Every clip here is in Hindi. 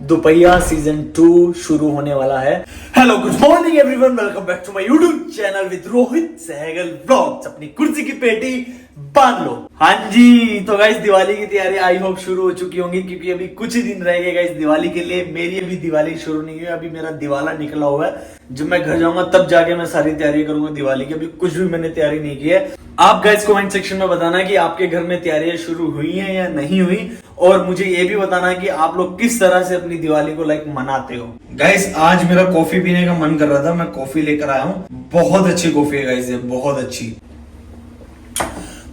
दुपहिया सीजन 2 शुरू होने वाला है। Hello good morning everyone, welcome back to my YouTube channel with Rohit Sehgal vlogs. अपनी कुर्सी की पेटी बांध लो। हाँ जी, तो गाइस दिवाली की तैयारी आई होप शुरू हो चुकी होंगी, क्योंकि अभी कुछ ही दिन रह गए गाइस दिवाली के लिए। मेरी अभी दिवाली शुरू नहीं हुई, अभी मेरा दिवाला निकला हुआ है। जब मैं घर जाऊंगा तब जाके मैं सारी तैयारी करूंगा दिवाली की। अभी कुछ भी मैंने तैयारी नहीं की है। आप गाइस कमेंट सेक्शन में बताना कि आपके घर में तैयारियां शुरू हुई हैं या नहीं हुई, और मुझे ये भी बताना कि आप लोग किस तरह से अपनी दिवाली को मनाते हो। गाइस आज मेरा कॉफी पीने का मन कर रहा था, मैं कॉफी लेकर आया हूँ। बहुत अच्छी कॉफी है गाइस, ये बहुत अच्छी।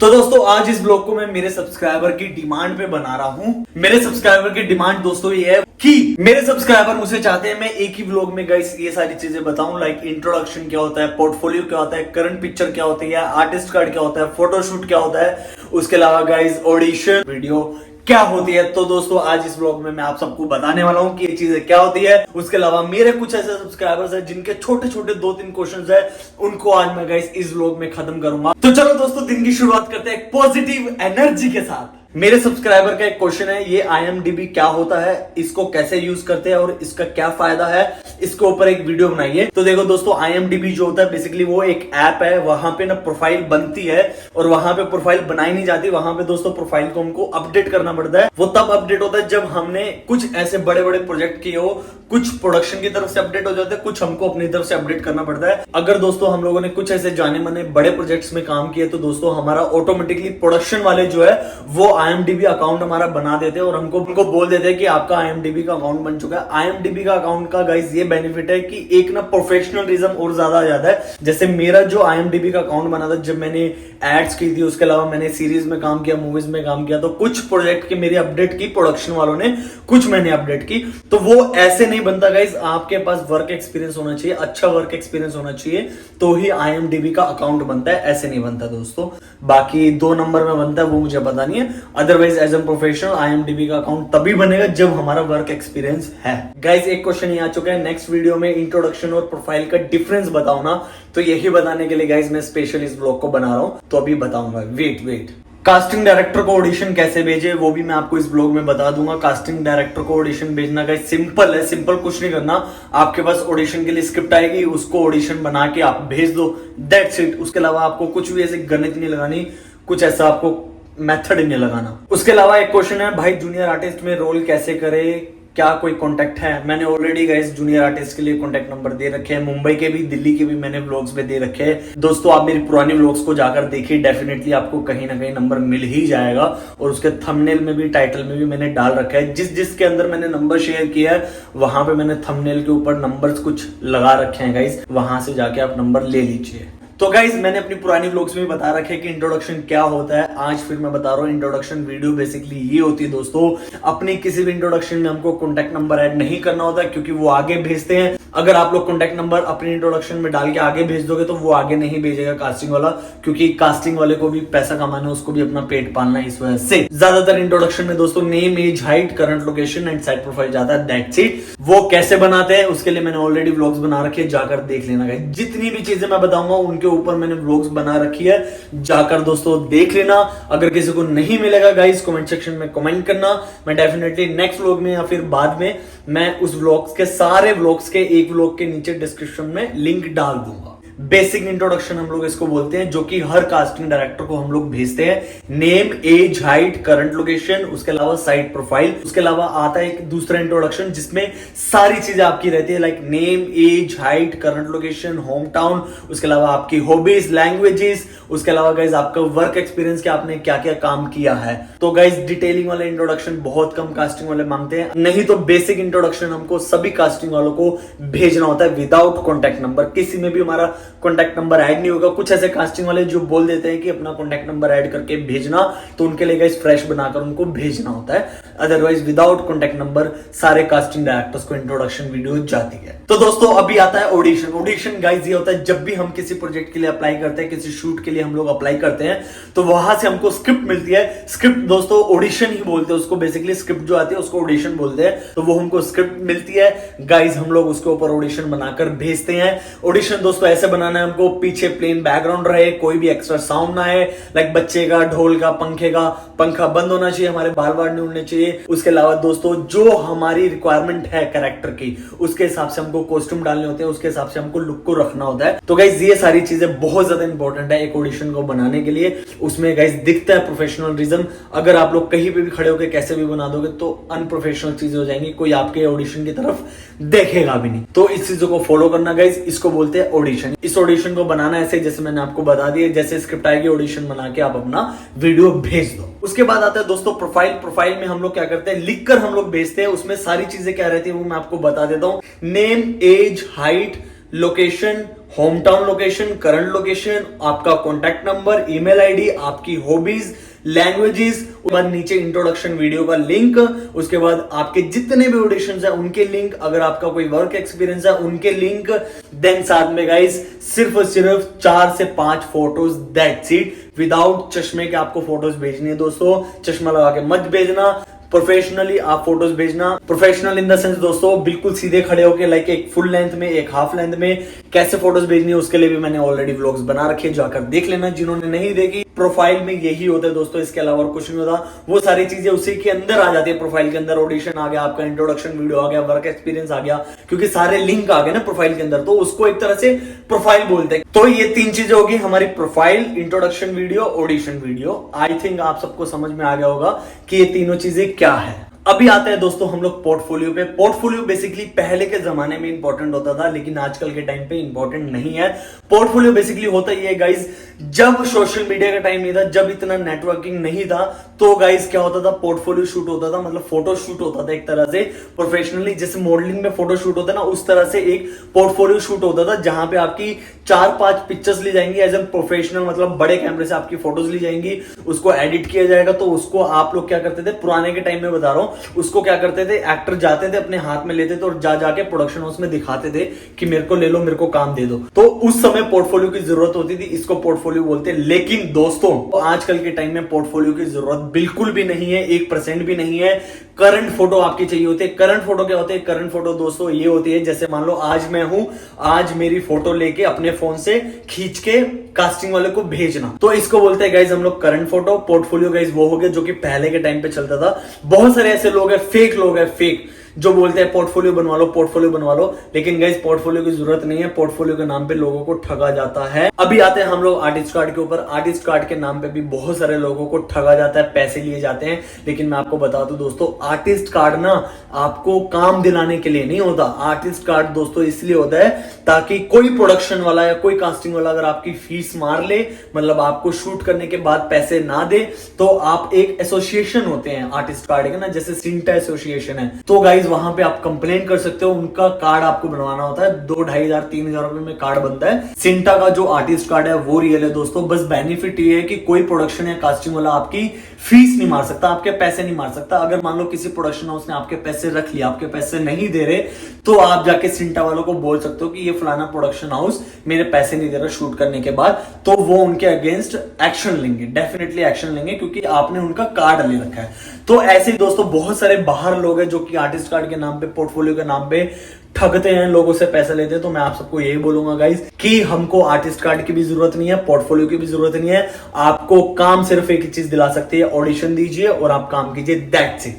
तो दोस्तों आज इस ब्लॉग को मैं मेरे सब्सक्राइबर की डिमांड पे बना रहा हूँ। मेरे सब्सक्राइबर की डिमांड दोस्तों ये है कि मेरे सब्सक्राइबर मुझसे चाहते हैं मैं एक ही ब्लॉग में गाइस ये सारी चीजें बताऊं, लाइक इंट्रोडक्शन क्या होता है, पोर्टफोलियो क्या होता है, करंट पिक्चर क्या होती है, आर्टिस्ट कार्ड क्या होता है, फोटोशूट क्या होता है, उसके अलावा गाइस ऑडिशन वीडियो क्या होती है। तो दोस्तों आज इस ब्लॉग में मैं आप सबको बताने वाला हूं कि ये चीजें क्या होती है। उसके अलावा मेरे कुछ ऐसे सब्सक्राइबर्स हैं जिनके छोटे छोटे 2-3 क्वेश्चंस है, उनको आज मैं गाइस इस ब्लॉग में खत्म करूंगा। तो चलो दोस्तों दिन की शुरुआत करते हैं एक पॉजिटिव एनर्जी के साथ। मेरे सब्सक्राइबर का एक क्वेश्चन है, ये IMDb क्या होता है, इसको कैसे यूज करते हैं और इसका क्या फायदा है, इसके ऊपर एक वीडियो बनाइए। तो देखो दोस्तों IMDb जो होता है बेसिकली वो एक ऐप है, वहां पे ना प्रोफाइल बनती है और वहां पे प्रोफाइल बनाई नहीं जाती। वहां पे दोस्तों प्रोफाइल को हमको अपडेट करना पड़ता है। वो तब अपडेट होता है जब हमने कुछ ऐसे बड़े बड़े प्रोजेक्ट किए हो, कुछ प्रोडक्शन की तरफ से अपडेट हो जाते हैं, कुछ हमको अपनी तरफ से अपडेट करना पड़ता है। अगर दोस्तों हम लोगों ने कुछ ऐसे जाने माने बड़े प्रोजेक्ट्स में काम किए तो दोस्तों हमारा ऑटोमेटिकली प्रोडक्शन वाले जो है वो IMDb अकाउंट हमारा बना देते हैं और हमको बोल देते हैं कि आपका IMDb का अकाउंट बन चुका है। IMDb का अकाउंट का गाइस ये बेनिफिट है कि एक ना प्रोफेशनलिज्म और ज्यादा आ जाता है। जैसे मेरा जो IMDb का अकाउंट बना था जब मैंने एड्स की थी, उसके अलावा मैंने सीरीज में काम किया, मूवीज में काम किया, तो कुछ प्रोजेक्ट की मेरी अपडेट की प्रोडक्शन वालों ने, कुछ मैंने अपडेट की। तो वो ऐसे नहीं बनता गाइस, आपके पास वर्क एक्सपीरियंस होना चाहिए, अच्छा वर्क एक्सपीरियंस होना चाहिए, तो ही IMDb का अकाउंट बनता है, ऐसे नहीं बनता दोस्तों। बाकी 2 नंबर में बनता है वो मुझे पता नहीं है, otherwise as a professional IMDb का अकाउंट तभी बनेगा जब हमारा वर्क एक्सपीरियंस है। गाइस एक क्वेश्चन ये आ चुका है, नेक्स्ट वीडियो में इंट्रोडक्शन और प्रोफाइल का डिफरेंस बताओ ना। तो यही बताने के लिए गाइस मैं स्पेशल इस ब्लॉग को बना रहा हूं, तो अभी बताऊंगा। वेट कास्टिंग डायरेक्टर को ऑडिशन कैसे भेजे वो भी मैं आपको इस ब्लॉग में बता दूंगा। कास्टिंग डायरेक्टर को ऑडिशन भेजना गाइस सिंपल है, सिंपल कुछ नहीं करना। आपके पास ऑडिशन के लिए स्क्रिप्ट आएगी, उसको ऑडिशन बना के आप भेज दो, दैट्स इट। उसके अलावा आपको कुछ भी ऐसे गणित नहीं लगानी, कुछ ऐसा आपको मेथड नहीं लगाना। उसके अलावा एक क्वेश्चन है भाई जूनियर आर्टिस्ट में रोल कैसे करे, क्या कोई कांटेक्ट है? मैंने ऑलरेडी गाइस जूनियर आर्टिस्ट के लिए कांटेक्ट नंबर दे रखे हैं, मुंबई के भी, दिल्ली के भी मैंने व्लॉग्स में दे रखे हैं। दोस्तों आप मेरी पुरानी व्लॉग्स को जाकर देखिए, डेफिनेटली आपको कहीं ना कहीं नंबर मिल ही जाएगा। और उसके थंबनेल में भी, टाइटल में भी मैंने डाल रखा है। जिसके अंदर मैंने नंबर शेयर किया है वहां पे मैंने थंबनेल के ऊपर नंबर्स कुछ लगा रखे हैं गाइस, वहां से जाके आप नंबर ले लीजिए। तो गाइज मैंने अपनी पुरानी व्लॉग्स में बता रखे कि इंट्रोडक्शन क्या होता है, आज फिर मैं बता रहा हूँ। इंट्रोडक्शन वीडियो बेसिकली ये होती है दोस्तों, अपनी किसी भी इंट्रोडक्शन में हमको कॉन्टैक्ट नंबर ऐड नहीं करना होता, क्योंकि वो आगे भेजते हैं। अगर आप लोग कॉन्टैक्ट नंबर अपनी इंट्रोडक्शन में डाल के आगे भेज दोगे तो वो आगे नहीं भेजेगा कास्टिंग वाला, क्योंकि कास्टिंग वाले को भी पैसा कमाना है, उसको भी अपना पेट पालना है। इस वजह से ज्यादातर इंट्रोडक्शन में दोस्तों name, age, height, current location and site profile जाता है, दैट्स इट। वो कैसे बनाते हैं उसके लिए मैंने ऑलरेडी व्लॉग्स बना रखे हैं, जाकर देख लेना गाइस। जितनी भी चीजें मैं बताऊंगा उनके ऊपर मैंने व्लॉग्स बना रखी है, जाकर दोस्तों देख लेना। अगर किसी को नहीं मिलेगा गाइस कमेंट सेक्शन में कमेंट करना, मैं डेफिनेटली नेक्स्ट व्लॉग में या फिर बाद में मैं उस व्लॉग्स के सारे व्लॉग्स के एक व्लॉग के नीचे डिस्क्रिप्शन में लिंक डाल दूंगा। बेसिक इंट्रोडक्शन हम लोग इसको बोलते हैं, जो कि हर कास्टिंग डायरेक्टर को हम लोग भेजते हैं। Name, age, height, current location, उसके अलावा साइट प्रोफाइल। उसके अलावा आता है एक दूसरा इंट्रोडक्शन जिसमें सारी चीजें आपकी रहती है, like name, age, height, current location, home town, उसके अलावा आपकी हॉबीज, लैंग्वेजेस, उसके अलावा गाइज आपका वर्क एक्सपीरियंस, कि आपने क्या क्या काम किया है। तो गाइज डिटेलिंग वाला इंट्रोडक्शन बहुत कम कास्टिंग वाले मांगते हैं, नहीं तो बेसिक इंट्रोडक्शन हमको सभी कास्टिंग वालों को भेजना होता है विदाउट कॉन्टैक्ट नंबर। किसी में भी हमारा कॉन्टैक्ट नंबर ऐड नहीं होगा। कुछ ऐसे कास्टिंग वाले जो बोल देते हैं कि अपना कॉन्टैक्ट नंबर ऐड करके भेजना, तो उनके लिए गाइस फ्रेश बनाकर उनको भेजना होता है, अदरवाइज विदाउट कॉन्टैक्ट नंबर सारे कास्टिंग डायरेक्टर्स को इंट्रोडक्शन वीडियो जाती है। तो दोस्तों अभी आता है ऑडिशन। ऑडिशन गाइस ये होता है जब भी हम किसी प्रोजेक्ट के लिए अप्लाई करते हैं, किसी शूट के लिए हम लोग अप्लाई करते हैं, तो वहां से हमको स्क्रिप्ट मिलती है। स्क्रिप्ट दोस्तों ऑडिशन ही बोलते हैं उसको, बेसिकली स्क्रिप्ट जो आती है उसको ऑडिशन बोलते हैं। तो वो हमको स्क्रिप्ट मिलती है गाइस, हम लोग उसके ऊपर ऑडिशन बनाकर भेजते हैं। ऑडिशन दोस्तों ऐसे बनाना करना है हमको, पीछे प्लेन बैकग्राउंड रहे, कोई भी एक्स्ट्रा साउंड ना है, लाइक बच्चे का, ढोल का, पंखे का, पंखा बंद होना चाहिए, हमारे बाल बाल नहीं उड़ने चाहिए। उसके अलावा दोस्तों जो हमारी रिक्वायरमेंट है कैरेक्टर की, उसके हिसाब से हमको कॉस्ट्यूम डालने होते हैं, उसके हिसाब से हमको लुक को रखना होता है। तो गाइज ये सारी चीजें बहुत ज्यादा इंपॉर्टेंट है एक ऑडिशन को बनाने के लिए। उसमें गाइज दिखता है प्रोफेशनलिज्म। अगर आप लोग कहीं पे भी खड़े होकर कैसे भी बना दोगे तो अनप्रोफेशनल चीजें हो जाएंगी, कोई आपके ऑडिशन की तरफ देखेगा भी नहीं। तो इस चीजों को फॉलो करना गाइज, इसको बोलते हैं ऑडिशन। इस ऑडिशन को बनाना ऐसे जैसे मैंने आपको बता दिया, जैसे स्क्रिप्ट आएगी ऑडिशन बना के आप अपना वीडियो भेज दो। उसके बाद आता है दोस्तों प्रोफाइल। प्रोफाइल में हम लोग क्या करते हैं, लिखकर हम लोग भेजते हैं। उसमें सारी चीजें क्या रहती है वो मैं आपको बता देता हूं। Name, age, height, location, home town location, current location, आपका कॉन्टैक्ट नंबर, ईमेल आईडी, आपकी हॉबीज, लैंग्वेजेस, उसके बाद नीचे इंट्रोडक्शन वीडियो का लिंक, उसके बाद आपके जितने भी ऑडिशंस है उनके लिंक, अगर आपका कोई वर्क एक्सपीरियंस है उनके लिंक, देन साथ में गाइस सिर्फ और सिर्फ 4 से 5 फोटोज, दैट्स इट। विदाउट चश्मे के आपको फोटोज भेजनी है दोस्तों, चश्मा लगा के मत भेजना। प्रोफेशनली आप फोटोज भेजना। प्रोफेशनल इन द सेंस दोस्तों बिल्कुल सीधे खड़े होके, लाइक एक फुल लेंथ में, एक हाफ लेंथ में कैसे फोटोज भेजनी है उसके लिए भी मैंने ऑलरेडी व्लॉग्स बना रखे, जाकर देख लेना जिन्होंने नहीं देखी। प्रोफाइल में यही होता है दोस्तों, इसके अलावा और कुछ नहीं होता। वो सारी चीजें उसी के अंदर आ जाती है। प्रोफाइल के अंदर ऑडिशन आ गया, आपका इंट्रोडक्शन वीडियो आ गया, वर्क एक्सपीरियंस आ गया, क्योंकि सारे लिंक आ गए ना प्रोफाइल के अंदर, तो उसको एक तरह से प्रोफाइल बोलते हैं। तो ये 3 चीजें होगी हमारी, profile, introduction video, audition video. I think आप सबको समझ में आ गया होगा कि ये तीनों चीजें क्या है। अभी आते हैं दोस्तों हम लोग पोर्टफोलियो पे। पोर्टफोलियो बेसिकली पहले के जमाने में इंपॉर्टेंट होता था, लेकिन आजकल के टाइम पे इंपॉर्टेंट नहीं है। पोर्टफोलियो बेसिकली होता ही है गाइज, जब सोशल मीडिया का टाइम नहीं था, जब इतना नेटवर्किंग नहीं था, तो गाइज क्या होता था, पोर्टफोलियो शूट होता था, मतलब फोटो शूट होता था एक तरह से प्रोफेशनली, जैसे मॉडलिंग में फोटो शूट होता है ना, उस तरह से एक पोर्टफोलियो शूट होता था, जहां पे आपकी 4-5 पिक्चर्स ली जाएंगी एज ए प्रोफेशनल, मतलब बड़े कैमरे से आपकी फोटोज ली जाएंगी, उसको एडिट किया जाएगा। तो उसको आप लोग क्या करते थे, पुराने के टाइम में बता रहा हूं, उसको क्या करते थे, एक्टर जाते थे अपने हाथ में लेते थे और जाके प्रोडक्शन हाउस में दिखाते थे कि मेरे को ले लो, मेरे को काम दे दो। तो उस समय पोर्टफोलियो की जरूरत होती थी, इसको पोर्टफोलियो बोलते हैं। लेकिन दोस्तों आजकल के टाइम में पोर्टफोलियो की जरूरत बिल्कुल भी नहीं है, 1% भी नहीं है। करंट फोटो आपकी चाहिए होती है। करंट फोटो क्या होते हैं, करंट फोटो दोस्तों ये होती है, जैसे मान लो आज मैं हूं, आज मेरी फोटो लेके अपने फोन से खींच के कास्टिंग वाले को भेजना, तो इसको बोलते हैं गाइज हम लोग करंट फोटो। पोर्टफोलियो गाइज वो हो गया जो कि पहले के टाइम पे चलता था। बहुत सारे ऐसे लोग हैं, फेक लोग हैं, फेक, जो बोलते हैं पोर्टफोलियो बनवा लो, पोर्टफोलियो बनवा लो, लेकिन गाइस पोर्टफोलियो की जरूरत नहीं है। पोर्टफोलियो के नाम पे लोगों को ठगा जाता है। अभी आते हैं हम लोग आर्टिस्ट कार्ड के ऊपर। आर्टिस्ट कार्ड के नाम पे भी बहुत सारे लोगों को ठगा जाता है, पैसे लिए जाते हैं। लेकिन मैं आपको बता दूं दोस्तों, आर्टिस्ट कार्ड ना आपको काम दिलाने के लिए नहीं होता। आर्टिस्ट कार्ड दोस्तों इसलिए होता है ताकि कोई प्रोडक्शन वाला या कोई कास्टिंग वाला अगर आपकी फीस मार ले, मतलब आपको शूट करने के बाद पैसे ना दे, तो आप एक एसोसिएशन होते हैं आर्टिस्ट कार्ड के ना, जैसे सिंटा एसोसिएशन है, तो गाइज वहां पे आप कंप्लेन कर सकते हो। उनका कार्ड आपको बनवाना होता है, 2-2,500-3,000 रुपए में कार्ड बनता है। सिंटा का जो आर्टिस्ट कार्ड है वो रियल है दोस्तों। बस बेनिफिट ये है कि कोई प्रोडक्शन या कास्टिंग वाला आपकी फीस नहीं मार सकता, आपके पैसे नहीं मार सकता। अगर मान लो किसी प्रोडक्शन हाउस ने आपके पैसे रख लिया, आपके पैसे नहीं दे रहे, तो आप जाके सिंटा वालों को बोल सकते हो कि ये फलाना प्रोडक्शन हाउस मेरे पैसे नहीं दे रहा शूट करने के बाद, तो वो उनके अगेंस्ट एक्शन लेंगे, डेफिनेटली एक्शन लेंगे, क्योंकि आपने उनका कार्ड ले रखा है। तो ऐसे ही दोस्तों बहुत सारे बाहर लोग हैं जो कि आर्टिस्ट कार्ड के नाम पे, पोर्टफोलियो के नाम पे ठगते हैं, लोगों से पैसे लेते हैं। तो मैं आप सबको यही बोलूंगा गाइस कि हमको आर्टिस्ट कार्ड की भी जरूरत नहीं है, पोर्टफोलियो की भी जरूरत नहीं है। आपको काम सिर्फ एक ही चीज दिला सकती है, ऑडिशन दीजिए और आप काम कीजिए, दैट्स इट।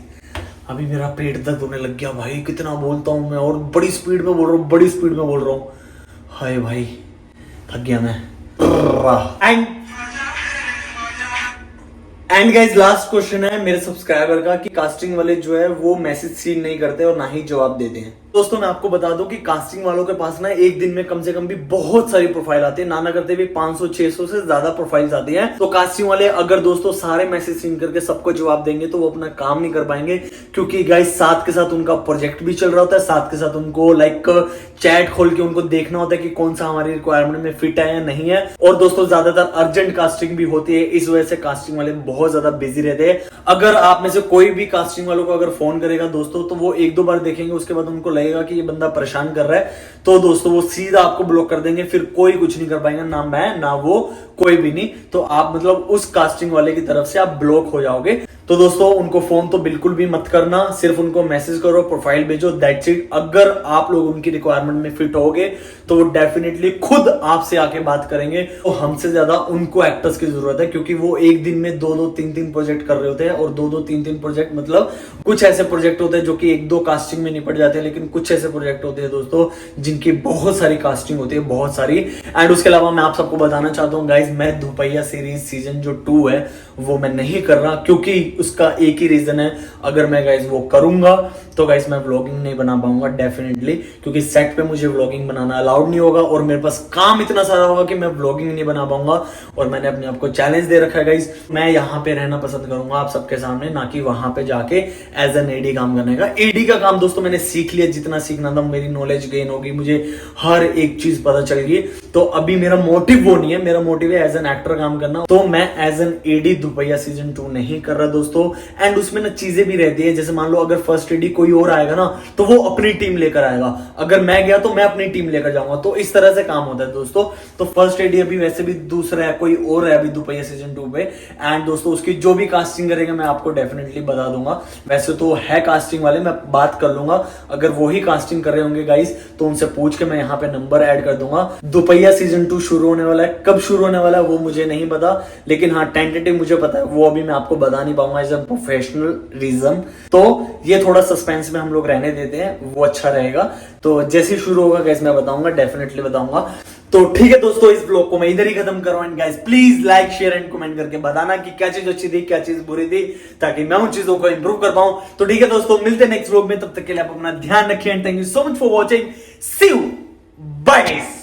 अभी मेरा पेट दर्द होने लग गया भाई, कितना बोलता हूं मैं, और बड़ी स्पीड में बोल रहा हूं, बड़ी स्पीड में बोल रहा हूं। हाय भाई थक गया मैं। एंड गाइज लास्ट क्वेश्चन है मेरे सब्सक्राइबर का कि कास्टिंग वाले जो है वो मैसेज सीन नहीं करते और ना ही जवाब देते हैं। दोस्तों मैं आपको बता दूं कि कास्टिंग वालों के पास ना एक दिन में कम से कम भी बहुत सारी प्रोफाइल आती है, ना करते भी 500-600 से ज्यादा प्रोफाइल्स आती हैं। तो कास्टिंग वाले अगर दोस्तों सारे मैसेज सीन करके सबको जवाब देंगे तो वो अपना काम नहीं कर पाएंगे, क्योंकि गाइस साथ के साथ उनका प्रोजेक्ट भी चल रहा होता है, साथ के साथ उनको लाइक चैट खोल के उनको देखना होता है कि कौन सा हमारी रिक्वायरमेंट में फिट है या नहीं है। और दोस्तों ज्यादातर अर्जेंट कास्टिंग भी होती है, इस वजह से कास्टिंग वाले बहुत ज्यादा बिजी रहते हैं। अगर आप में से कोई भी कास्टिंग वालों को अगर फोन करेगा दोस्तों, तो वो 1-2 बार देखेंगे, उसके बाद उनको लगेगा कि ये बंदा परेशान कर रहा है, तो दोस्तों वो सीधा आपको ब्लॉक कर देंगे, फिर कोई कुछ नहीं कर पाएगा, ना मैं ना वो, कोई भी नहीं। तो आप मतलब उस कास्टिंग वाले की तरफ से आप ब्लॉक हो जाओगे। तो दोस्तों उनको फोन तो बिल्कुल भी मत करना, सिर्फ उनको मैसेज करो, प्रोफाइल भेजो, दैट्स इट। अगर आप लोग उनकी रिक्वायरमेंट में फिट होगे तो वो डेफिनेटली खुद आपसे आके बात करेंगे। तो हमसे ज्यादा उनको एक्टर्स की जरूरत है, क्योंकि वो एक दिन में 2-2, 3-3 प्रोजेक्ट कर रहे होते हैं। और 2-2, 3-3 प्रोजेक्ट मतलब कुछ ऐसे प्रोजेक्ट होते हैं जो कि 1-2 कास्टिंग में निपट जाते हैं, लेकिन कुछ ऐसे प्रोजेक्ट होते हैं दोस्तों जिनकी बहुत सारी कास्टिंग होती है, बहुत सारी। एंड उसके अलावा मैं आप सबको बताना चाहता हूँ गाइज, मैं दुपहिया सीरीज सीजन जो 2 है वो मैं नहीं कर रहा, क्योंकि उसका एक ही रीजन है, अगर मैं गाइज वो करूंगा तो गाइज मैं व्लॉगिंग नहीं बना पाऊंगा डेफिनेटली, क्योंकि सेट पे मुझे व्लॉगिंग बनाना अलाउड नहीं होगा और मेरे पास काम इतना सारा होगा कि मैं व्लॉगिंग नहीं बना पाऊंगा। और मैंने अपने आप को चैलेंज दे रखा है गाइज, मैं यहाँ पे रहना पसंद करूंगा आप सबके सामने, ना कि वहां पे जाके एज एन एडी काम करने का। एडी का काम दोस्तों मैंने सीख लिया, जितना सीखना था, मेरी नॉलेज गेन होगी, मुझे हर एक चीज पता चल गई। तो अभी मेरा मोटिव वो नहीं है, मेरा मोटिव है एज एन एक्टर काम करना। तो मैं एज एन एडी दुपहिया सीजन 2 नहीं कर रहा दोस्तों। एंड उसमें ना चीजें भी रहती है, जैसे मान लो अगर फर्स्ट एडी कोई और आएगा ना तो वो अपनी टीम लेकर आएगा, अगर मैं गया तो मैं अपनी टीम लेकर जाऊंगा। तो इस तरह से काम होता है दोस्तों। तो फर्स्ट एडी अभी वैसे भी दूसरा है, कोई और है अभी दुपहिया सीजन 2 पे। एंड दोस्तों उसकी जो भी कास्टिंग करेगा मैं आपको डेफिनेटली बता दूंगा। वैसे तो है कास्टिंग वाले, मैं बात कर लूंगा, अगर वो ही कास्टिंग कर रहे होंगे गाइस तो उनसे पूछ के मैं यहाँ पे नंबर ऐड कर दूंगा। दुपहिया सीजन 2 शुरू होने वाला है, कब शुरू होने वाला है वो मुझे नहीं पता, लेकिन हाँ टेंटेटिव मुझे पता है, वो अभी मैं आपको बता नहीं पाऊंगा एज अ प्रोफेशनल रीजन। तो ये थोड़ा सस्पेंस में हम लोग रहने देते हैं, वो अच्छा रहेगा। तो जैसे ही शुरू होगा गाइस मैं बताऊंगा, डेफिनेटली बताऊंगा। तो ठीक है दोस्तों, इस ब्लॉग को मैं इधर ही खत्म कर रहा हूं। Guys please like share and comment करके बताना कि क्या चीज अच्छी थी, क्या चीज बुरी थी, ताकि मैं उन चीजों को इंप्रूव कर पाऊं। तो ठीक है दोस्तों, मिलते हैं नेक्स्ट ब्लॉग में, तब तक के लिए आप अपना ध्यान रखिए and thank you so much for watching. See you, bye guys.